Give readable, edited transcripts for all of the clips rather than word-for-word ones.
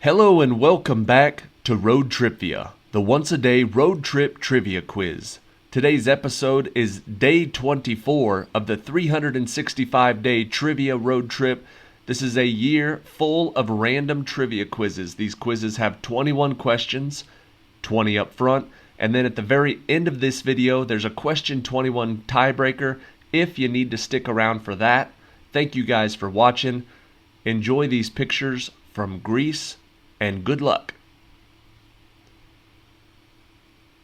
Hello and welcome back to Road Trivia, the once-a-day road trip trivia quiz. Today's episode is day 24 of the 365-day trivia road trip. This is a year full of random trivia quizzes. These quizzes have 21 questions, 20 up front, and then at the very end of this video, there's a question 21 tiebreaker if you need to stick around for that. Thank you guys for watching. Enjoy these pictures from Greece, and good luck.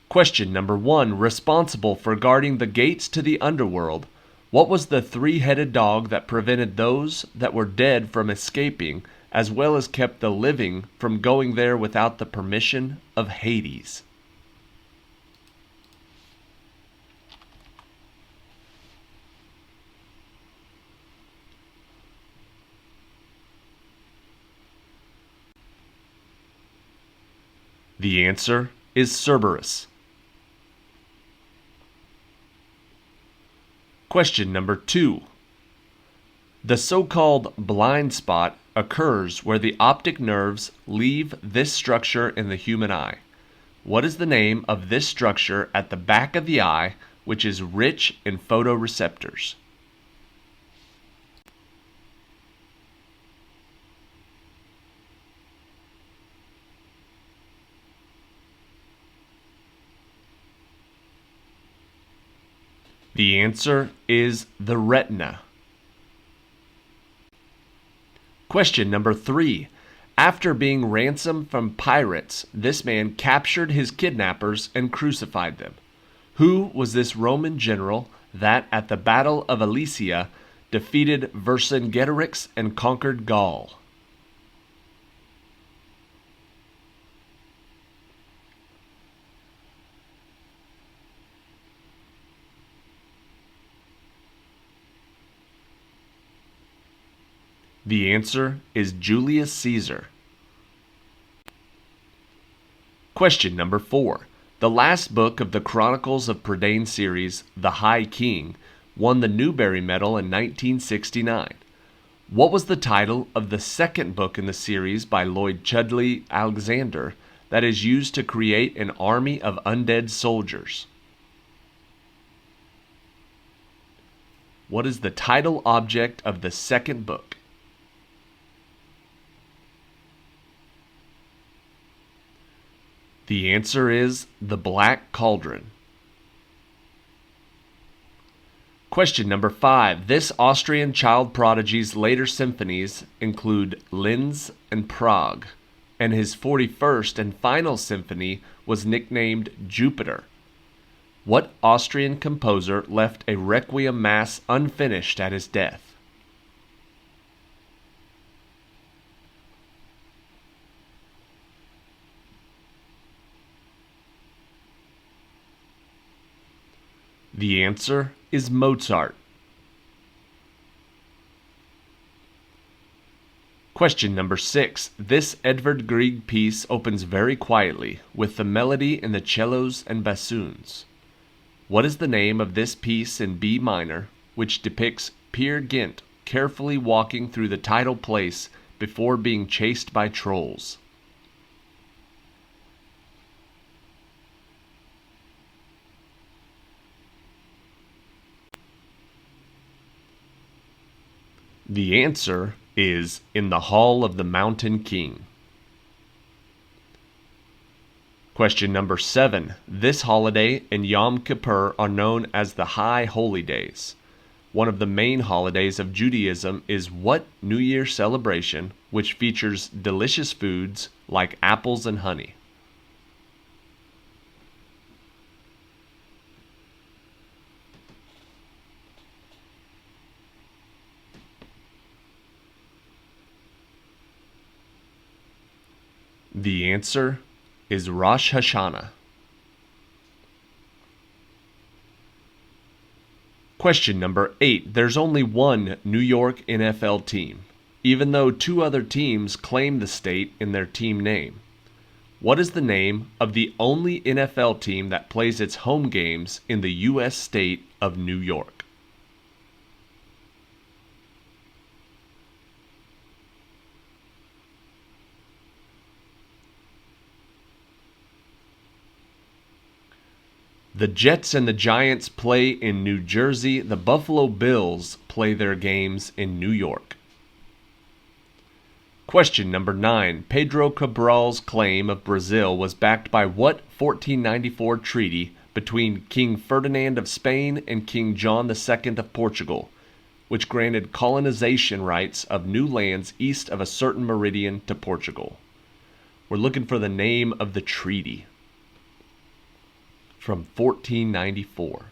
Question number 1. Responsible for guarding the gates to the underworld, what was the three-headed dog that prevented those that were dead from escaping, as well as kept the living from going there without the permission of Hades? The answer is Cerberus. Question number 2. The so-called blind spot occurs where the optic nerves leave this structure in the human eye. What is the name of this structure at the back of the eye, which is rich in photoreceptors? The answer is the retina. Question number 3. After being ransomed from pirates, this man captured his kidnappers and crucified them. Who was this Roman general that, at the Battle of Alesia, defeated Vercingetorix and conquered Gaul? The answer is Julius Caesar. Question number 4. The last book of the Chronicles of Prydain series, The High King, won the Newbery Medal in 1969. What was the title of the second book in the series by Lloyd Chudley Alexander that is used to create an army of undead soldiers? What is the title object of the second book? The answer is the Black Cauldron. Question number 5. This Austrian child prodigy's later symphonies include Linz and Prague, and his 41st and final symphony was nicknamed Jupiter. What Austrian composer left a Requiem Mass unfinished at his death? The answer is Mozart. Question number 6. This Edvard Grieg piece opens very quietly, with the melody in the cellos and bassoons. What is the name of this piece in B minor, which depicts Peer Gynt carefully walking through the tidal place before being chased by trolls? The answer is In the Hall of the Mountain King. Question number 7. This holiday and Yom Kippur are known as the High Holy Days. One of the main holidays of Judaism is what New Year celebration which features delicious foods like apples and honey? The answer is Rosh Hashanah. Question number 8. There's only one New York NFL team, even though 2 other teams claim the state in their team name. What is the name of the only NFL team that plays its home games in the U.S. state of New York? The Jets and the Giants play in New Jersey. The Buffalo Bills play their games in New York. Question number 9. Pedro Cabral's claim of Brazil was backed by what 1494 treaty between King Ferdinand of Spain and King John II of Portugal, which granted colonization rights of new lands east of a certain meridian to Portugal? We're looking for the name of the treaty from 1494.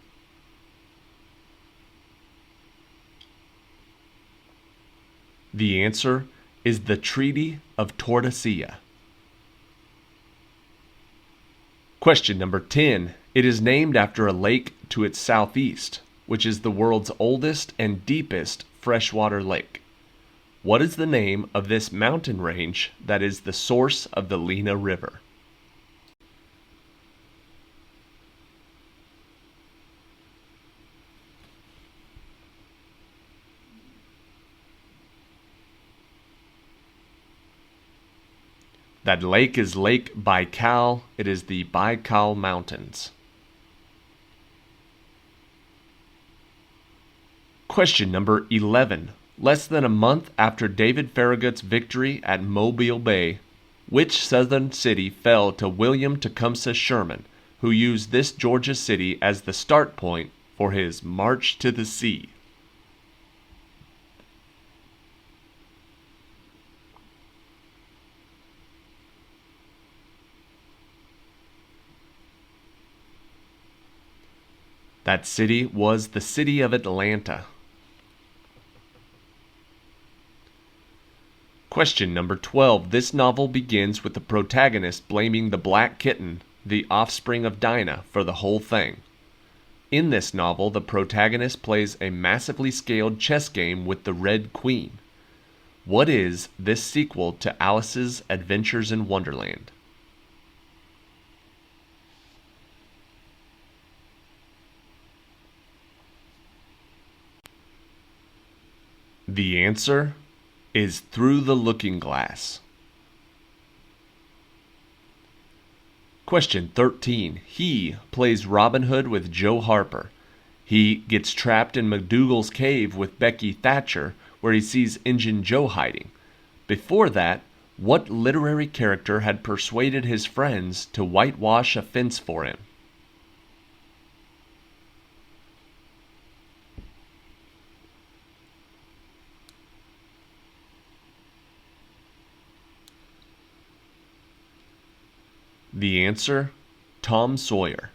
The answer is the Treaty of Tordesillas. Question number 10. It is named after a lake to its southeast, which is the world's oldest and deepest freshwater lake. What is the name of this mountain range that is the source of the Lena River? That lake is Lake Baikal. It is the Baikal Mountains. Question number 11. Less than a month after David Farragut's victory at Mobile Bay, which southern city fell to William Tecumseh Sherman, who used this Georgia city as the start point for his March to the Sea? That city was the city of Atlanta. Question number 12. This novel begins with the protagonist blaming the black kitten, the offspring of Dinah, for the whole thing. In this novel, the protagonist plays a massively scaled chess game with the Red Queen. What is this sequel to Alice's Adventures in Wonderland? The answer is Through the Looking Glass. Question 13. He plays Robin Hood with Joe Harper. He gets trapped in McDougal's cave with Becky Thatcher, where he sees Injun Joe hiding. Before that, what literary character had persuaded his friends to whitewash a fence for him? The answer, Tom Sawyer.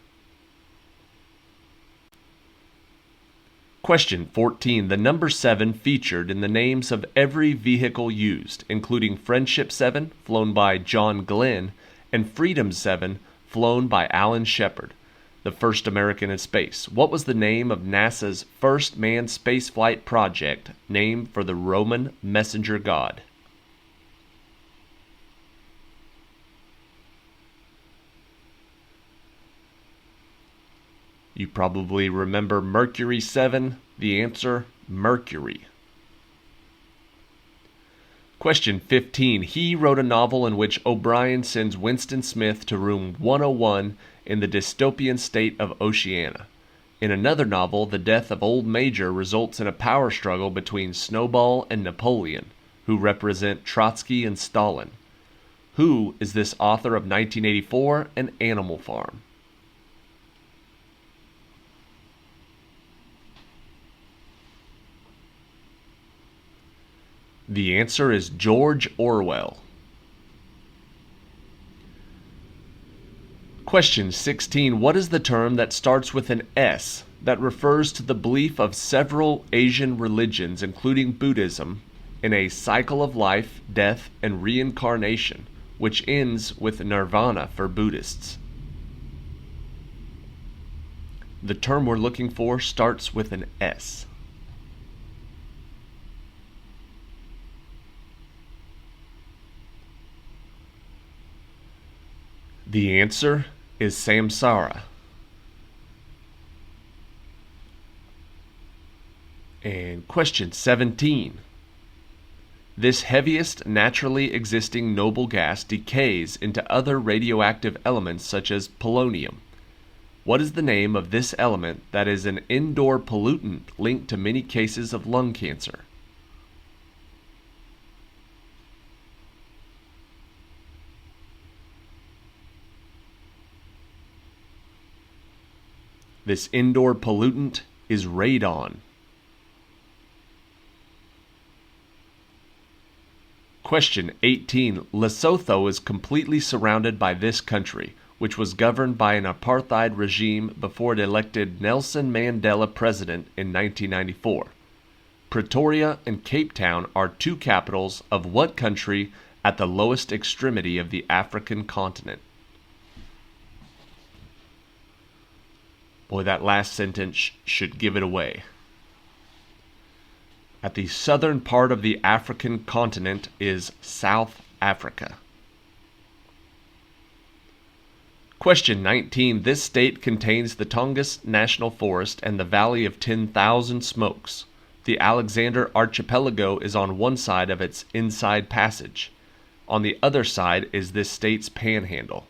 Question 14. The number 7 featured in the names of every vehicle used, including Friendship 7, flown by John Glenn, and Freedom 7, flown by Alan Shepard, the first American in space. What was the name of NASA's first manned spaceflight project, named for the Roman messenger god? You probably remember Mercury 7. The answer, Mercury. Question 15. He wrote a novel in which O'Brien sends Winston Smith to room 101 in the dystopian state of Oceania. In another novel, the death of Old Major results in a power struggle between Snowball and Napoleon, who represent Trotsky and Stalin. Who is this author of 1984 and Animal Farm? The answer is George Orwell. Question 16. What is the term that starts with an S that refers to the belief of several Asian religions, including Buddhism, in a cycle of life, death, and reincarnation, which ends with nirvana for Buddhists? The term we're looking for starts with an S. The answer is Samsara. And question 17. This heaviest naturally existing noble gas decays into other radioactive elements such as polonium. What is the name of this element that is an indoor pollutant linked to many cases of lung cancer? This indoor pollutant is radon. Question 18. Lesotho is completely surrounded by this country, which was governed by an apartheid regime before it elected Nelson Mandela president in 1994. Pretoria and Cape Town are two capitals of what country at the lowest extremity of the African continent? Boy, that last sentence should give it away. At the southern part of the African continent is South Africa. Question 19. This state contains the Tongass National Forest and the Valley of 10,000 Smokes. The Alexander Archipelago is on one side of its Inside Passage. On the other side is this state's panhandle.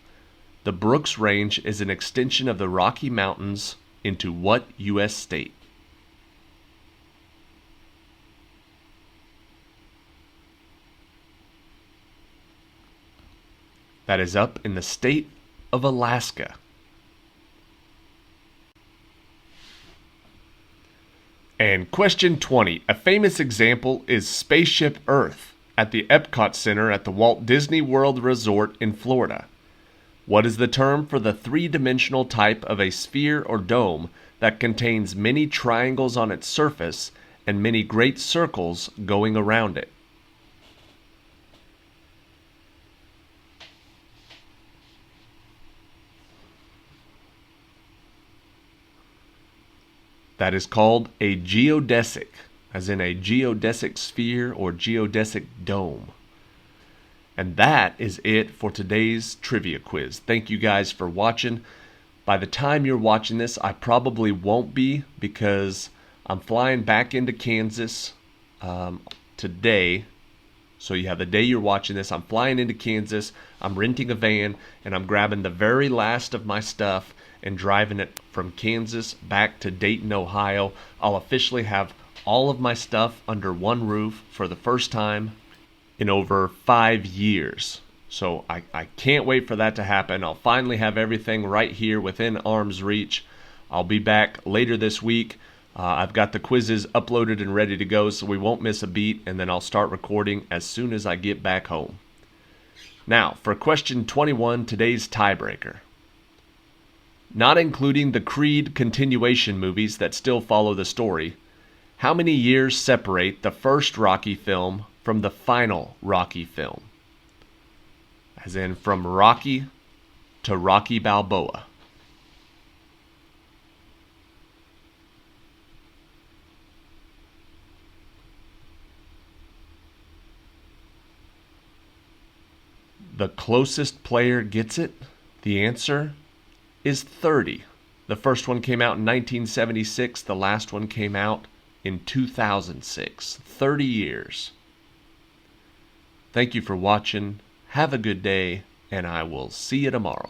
The Brooks Range is an extension of the Rocky Mountains into what U.S. state? That is up in the state of Alaska. And question 20. A famous example is Spaceship Earth at the Epcot Center at the Walt Disney World Resort in Florida. What is the term for the three-dimensional type of a sphere or dome that contains many triangles on its surface and many great circles going around it? That is called a geodesic, as in a geodesic sphere or geodesic dome. And that is it for today's trivia quiz. Thank you guys for watching. By the time you're watching this, I probably won't be, because I'm flying back into Kansas today. So yeah, the day you're watching this, I'm flying into Kansas, I'm renting a van, and I'm grabbing the very last of my stuff and driving it from Kansas back to Dayton, Ohio. I'll officially have all of my stuff under one roof for the first time in over 5 years. So I can't wait for that to happen. I'll finally have everything right here within arm's reach. I'll be back later this week. I've got the quizzes uploaded and ready to go, so we won't miss a beat, and then I'll start recording as soon as I get back home. Now, for question 21, today's tiebreaker. Not including the Creed continuation movies that still follow the story, how many years separate the first Rocky film from the final Rocky film? As in from Rocky to Rocky Balboa. The closest player gets it. The answer is 30. The first one came out in 1976. The last one came out in 2006. 30 years. Thank you for watching. Have a good day, and I will see you tomorrow.